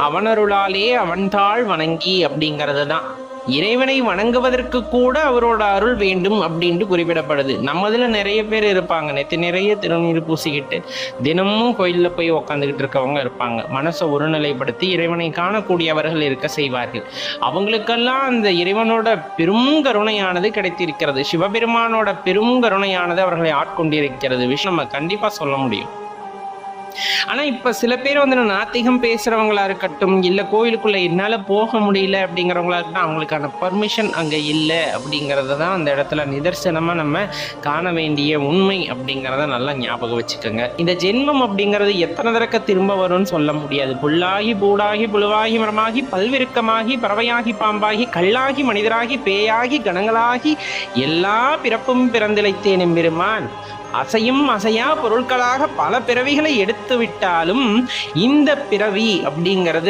அவனருளாலே அவன்தாள் வணங்கி அப்படிங்கிறது தான். இறைவனை வணங்குவதற்கு கூட அவரோட அருள் வேண்டும் அப்படின்ட்டு குறிப்பிடப்படுது. நம்மதுல நிறைய பேர் இருப்பாங்க, நேற்று நிறைய திருநீர் பூசிக்கிட்டு தினமும் கோயிலில் போய் உக்காந்துக்கிட்டு இருக்கவங்க இருப்பாங்க. மனசை ஒருநிலைப்படுத்தி இறைவனை காணக்கூடியவர்கள் இருக்க செய்வார்கள். அவங்களுக்கெல்லாம் அந்த இறைவனோட பெரும் கருணையானது கிடைத்திருக்கிறது. சிவபெருமானோட பெரும் கருணையானது அவர்களை ஆட்கொண்டிருக்கிறது விஷயம் நம்ம கண்டிப்பா சொல்ல முடியும். ஆனா இப்ப சில பேர் நாத்திகம் பேசுறவங்களா இருக்கட்டும், இல்ல கோயிலுக்குள்ள என்னால போக முடியல அப்படிங்கிறவங்களா இருக்கட்டும், அவங்களுக்கான பர்மிஷன் அங்க இல்லை அப்படிங்கறத தான் அந்த இடத்துல நிதர்சனமா நம்ம காண வேண்டிய உண்மை அப்படிங்கிறத நல்லா ஞாபகம் வச்சுக்கோங்க. இந்த ஜென்மம் அப்படிங்கிறது எத்தனை தடக்க திரும்ப வரும்னு சொல்ல முடியாது. புல்லாகி பூடாகி புழுவாகி மரமாகி பல்விருக்கமாகி பறவையாகி பாம்பாகி கல்லாகி மனிதராகி பேயாகி கணங்களாகி எல்லா பிறப்பும் பிறந்திழைத்தேன் எம்பெருமான். அசையும் அசையா பொருட்களாக பல பிறவிகளை எடுத்து விட்டாலும் இந்த பிறவி அப்படிங்கிறது